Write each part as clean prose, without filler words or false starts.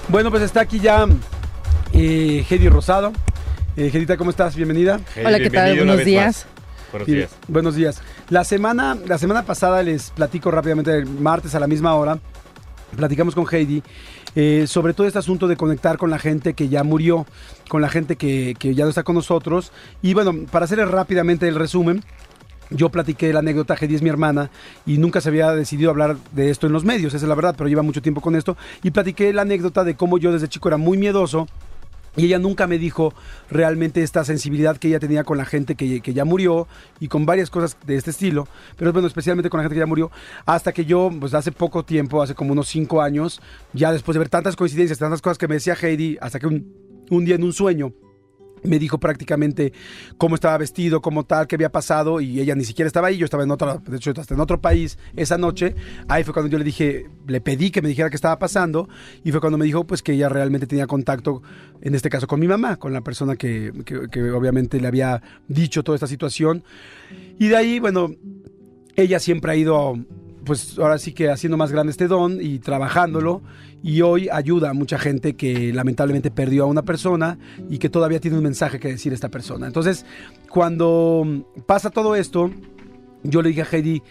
Bueno, pues está aquí ya Heidi Rosado. Heidita, ¿cómo estás? Bienvenida. Hola, ¿qué tal? Buenos días. Buenos días. Buenos días. La semana pasada les platico rápidamente, el martes a la misma hora, platicamos con Heidi sobre todo este asunto de conectar con la gente que ya murió, con la gente que ya no está con nosotros. Y bueno, para hacerles rápidamente el resumen, yo platiqué la anécdota. Heidi es mi hermana y nunca se había decidido hablar de esto en los medios, esa es la verdad, pero lleva mucho tiempo con esto. Y platiqué la anécdota de cómo yo desde chico era muy miedoso y ella nunca me dijo realmente esta sensibilidad que ella tenía con la gente que ya murió y con varias cosas de este estilo, pero bueno, especialmente con la gente que ya murió, hasta que yo, pues hace poco tiempo, hace como unos 5 años, ya después de ver tantas coincidencias, tantas cosas que me decía Heidi, hasta que un día en un sueño me dijo prácticamente cómo estaba vestido, cómo tal, qué había pasado, y ella ni siquiera estaba ahí, yo estaba de hecho hasta en otro país esa noche. Ahí fue cuando yo le pedí que me dijera qué estaba pasando, y fue cuando me dijo pues que ella realmente tenía contacto, en este caso con mi mamá, con la persona que obviamente le había dicho toda esta situación. Y de ahí, bueno, ella siempre ha ido, pues ahora sí que haciendo más grande este don y trabajándolo, y hoy ayuda a mucha gente que lamentablemente perdió a una persona y que todavía tiene un mensaje que decir esta persona. Entonces, cuando pasa todo esto, yo le dije a Heidi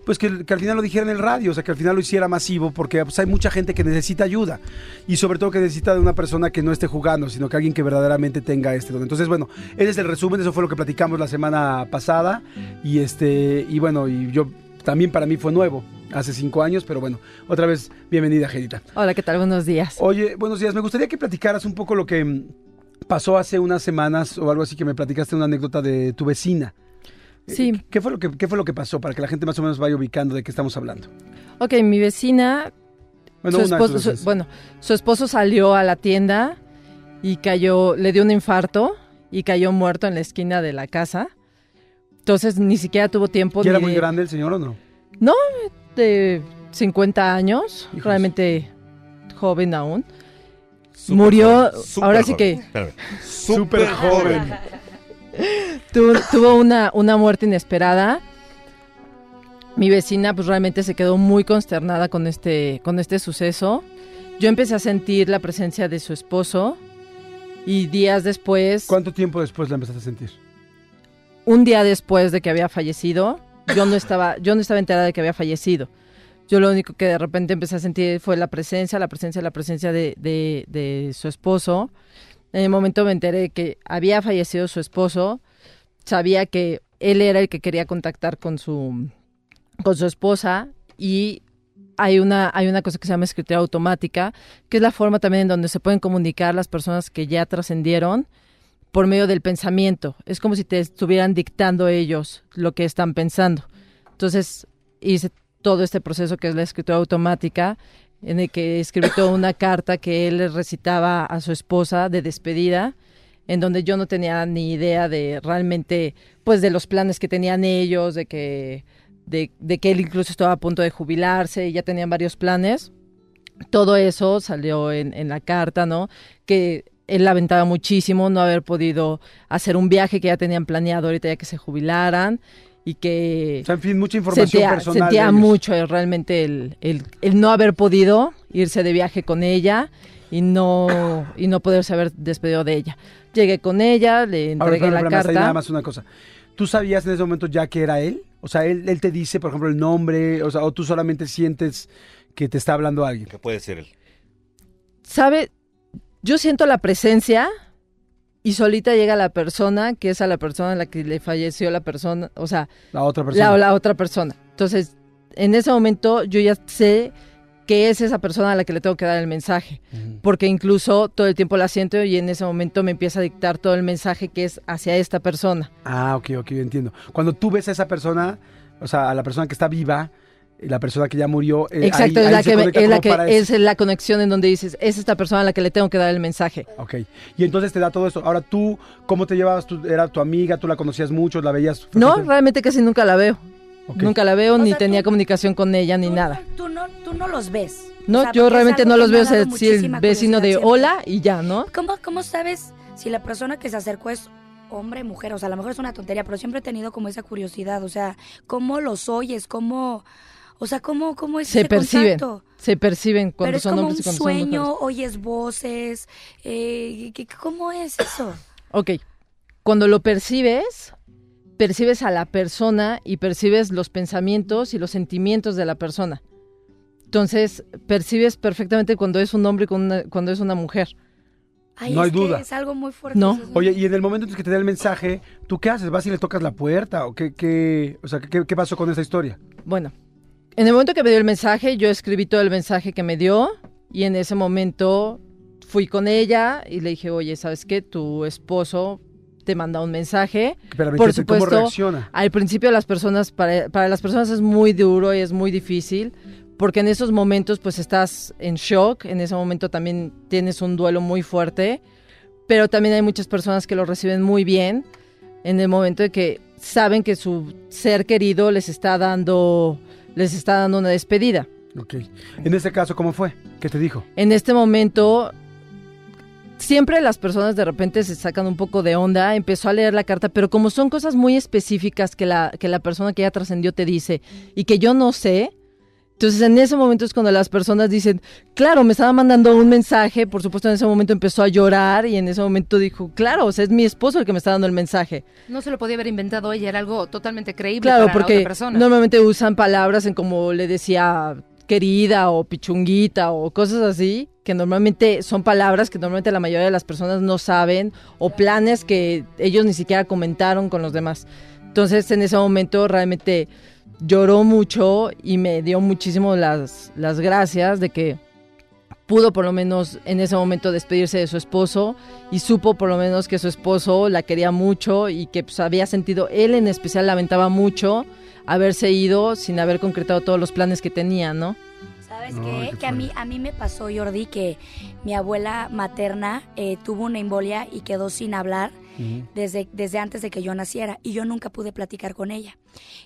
pues que al final lo dijera en el radio, o sea, que al final lo hiciera masivo, porque pues, hay mucha gente que necesita ayuda, y sobre todo que necesita de una persona que no esté jugando, sino que alguien que verdaderamente tenga este don. Entonces, bueno, ese es el resumen, eso fue lo que platicamos la semana pasada, y bueno, y yo también, para mí fue nuevo, hace 5 años, pero bueno, otra vez, bienvenida, Heidita. Hola, ¿qué tal? Buenos días. Oye, buenos días, me gustaría que platicaras un poco lo que pasó hace unas semanas, o algo así, que me platicaste una anécdota de tu vecina. Sí. ¿Qué fue lo que pasó, para que la gente más o menos vaya ubicando de qué estamos hablando? Ok, mi vecina, su esposo salió a la tienda y le dio un infarto y cayó muerto en la esquina de la casa. Entonces ni siquiera tuvo tiempo. ¿Y era muy grande el señor o no? No, de 50 años, Hijos. realmente joven aún. Murió, ahora sí que súper joven. Tuvo una muerte inesperada. Mi vecina pues realmente se quedó muy consternada con este suceso. Yo empecé a sentir la presencia de su esposo y días después... ¿Cuánto tiempo después la empezaste a sentir? Un día después de que había fallecido, yo no estaba enterada de que había fallecido. Yo lo único que de repente empecé a sentir fue la presencia de su esposo. En el momento me enteré que había fallecido su esposo. Sabía que él era el que quería contactar con su esposa, y hay una cosa que se llama escritura automática, que es la forma también en donde se pueden comunicar las personas que ya trascendieron por medio del pensamiento. Es como si te estuvieran dictando ellos lo que están pensando. Entonces hice todo este proceso que es la escritura automática, en el que escribí toda una carta que él le recitaba a su esposa de despedida, en donde yo no tenía ni idea de realmente, pues, de los planes que tenían ellos, de que él incluso estaba a punto de jubilarse y ya tenían varios planes. Todo eso salió en la carta, ¿no? Que él lamentaba muchísimo no haber podido hacer un viaje que ya tenían planeado ahorita ya que se jubilaran, y que... O sea, en fin, mucha información personal. Sentía mucho realmente el no haber podido irse de viaje con ella y no poderse haber despedido de ella. Llegué con ella, le entregué la carta. Nada más una cosa. ¿Tú sabías en ese momento ya que era él? O sea, él te dice, por ejemplo, el nombre, o sea, o tú solamente sientes que te está hablando alguien. Que puede ser él. ¿Sabe? Yo siento la presencia y solita llega la persona, que es a la persona a la que le falleció la persona, o sea... La otra persona. La otra persona. Entonces, en ese momento yo ya sé que es esa persona a la que le tengo que dar el mensaje, porque incluso todo el tiempo la siento y en ese momento me empieza a dictar todo el mensaje que es hacia esta persona. Ah, ok, entiendo. Cuando tú ves a esa persona, o sea, a la persona que está viva, la persona que ya murió, exacto, ahí es la conexión en donde dices, es esta persona a la que le tengo que dar el mensaje. Ok, y entonces te da todo eso. Ahora tú, ¿cómo te llevabas? ¿Era tu amiga? ¿Tú la conocías mucho? ¿La veías? No, realmente casi nunca la veo. Okay. Nunca la veo, ni tenía tú, comunicación con ella, ni nada. Tú no los ves. No, o sea, yo realmente no los veo, si el vecino de hola y ya, ¿no? ¿Cómo sabes si la persona que se acercó es hombre, mujer? O sea, a lo mejor es una tontería, pero siempre he tenido como esa curiosidad. O sea, ¿cómo los oyes? ¿Cómo es se ese perciben. contacto? Se perciben cuando son Pero hombres y es como un cuando son sueño, mujeres. oyes voces, ¿cómo es eso? Ok, cuando lo percibes a la persona y percibes los pensamientos y los sentimientos de la persona. Entonces, percibes perfectamente cuando es un hombre y cuando es una mujer. Ay, No hay es que duda. es algo muy fuerte. No. eso. Oye, y en el momento en que te da el mensaje, ¿tú qué haces? ¿Vas y le tocas la puerta? ¿O qué pasó con esa historia? Bueno, en el momento que me dio el mensaje, yo escribí todo el mensaje que me dio y en ese momento fui con ella y le dije, oye, ¿sabes qué? Tu esposo te manda un mensaje. Espérame, Por ¿cómo supuesto, reacciona? al principio las personas, para las personas es muy duro y es muy difícil, porque en esos momentos pues estás en shock, en ese momento también tienes un duelo muy fuerte, pero también hay muchas personas que lo reciben muy bien, en el momento de que saben que su ser querido les está dando una despedida. Ok. En ese caso, ¿cómo fue? ¿Qué te dijo? En este momento, siempre las personas de repente se sacan un poco de onda, empezó a leer la carta, pero como son cosas muy específicas que la persona que ya trascendió te dice y que yo no sé, entonces en ese momento es cuando las personas dicen, claro, me estaba mandando un mensaje, por supuesto en ese momento empezó a llorar y en ese momento dijo, claro, o sea, es mi esposo el que me está dando el mensaje. No se lo podía haber inventado ella, era algo totalmente creíble Claro, para la porque otra persona. normalmente usan palabras en como le decía querida o pichunguita o cosas así, que normalmente son palabras que normalmente la mayoría de las personas no saben o planes que ellos ni siquiera comentaron con los demás. Entonces en ese momento realmente lloró mucho y me dio muchísimo las gracias de que pudo por lo menos en ese momento despedirse de su esposo y supo por lo menos que su esposo la quería mucho y que pues, había sentido, él en especial lamentaba mucho haberse ido sin haber concretado todos los planes que tenía, ¿no? ¿Sabes Ay, qué? qué Que a mí me pasó, Jordi, que mi abuela materna tuvo una embolia y quedó sin hablar desde antes de que yo naciera y yo nunca pude platicar con ella.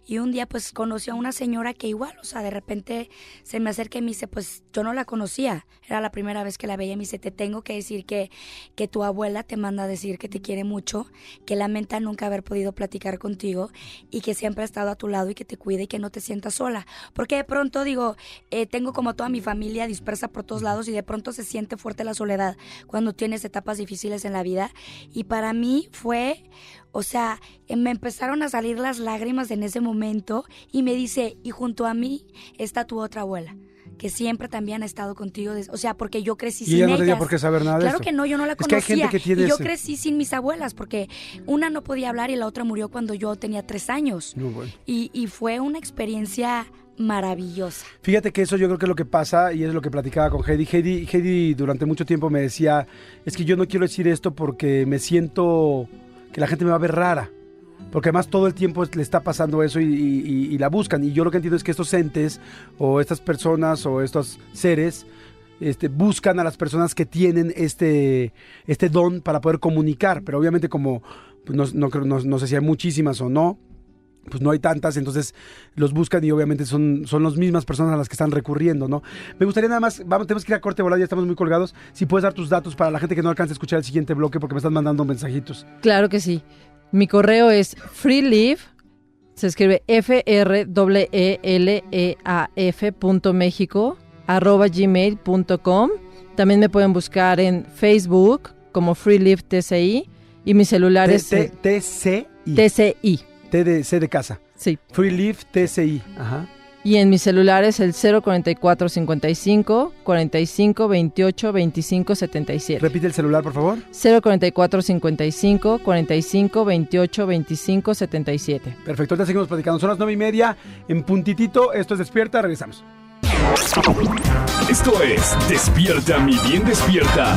Y un día pues conocí a una señora que igual, o sea, de repente se me acerca y me dice, pues yo no la conocía, era la primera vez que la veía y me dice, te tengo que decir que tu abuela te manda a decir que te quiere mucho, que lamenta nunca haber podido platicar contigo y que siempre ha estado a tu lado y que te cuide y que no te sientas sola. Porque de pronto digo, tengo como toda mi familia dispersa por todos lados y de pronto se siente fuerte la soledad cuando tienes etapas difíciles en la vida. Y para mí fue, o sea, me empezaron a salir las lágrimas en ese momento y me dice, y junto a mí está tu otra abuela, que siempre también ha estado contigo, o sea, porque yo crecí sin Y ella no ellas. tenía por qué saber nada de Claro esto. que no, yo no la Es que hay conocía. gente que tiene y yo ese- crecí sin mis abuelas, porque una no podía hablar y la otra murió cuando yo tenía 3 años. No, bueno. Y fue una experiencia maravillosa. Fíjate que eso yo creo que es lo que pasa y es lo que platicaba con Heidi. Heidi durante mucho tiempo me decía, es que yo no quiero decir esto porque me siento que la gente me va a ver rara. Porque además todo el tiempo le está pasando eso y la buscan. Y yo lo que entiendo es que estos entes o estas personas o estos seres buscan a las personas que tienen este don para poder comunicar. Pero obviamente como pues, no sé si hay muchísimas o no, pues no hay tantas, entonces los buscan y obviamente son las mismas personas a las que están recurriendo, ¿no? Me gustaría nada más, tenemos que ir a corte volada, ya estamos muy colgados, si puedes dar tus datos para la gente que no alcance a escuchar el siguiente bloque porque me están mandando mensajitos. Claro que sí. Mi correo es freeleaf, se escribe freeleaf.mexico@gmail.com. También me pueden buscar en Facebook como Freeleaf TCI y mi celular es TCI. TCI. C de casa. Sí. Freeleaf TCI. Ajá. Y en mi celular es el 044 55 45 28 25 77. Repite el celular, por favor. 044 55 45 28 25 77. Perfecto, ahorita seguimos platicando. Son las 9:30 en puntitito. Esto es Despierta, regresamos. Esto es Despierta, mi bien despierta.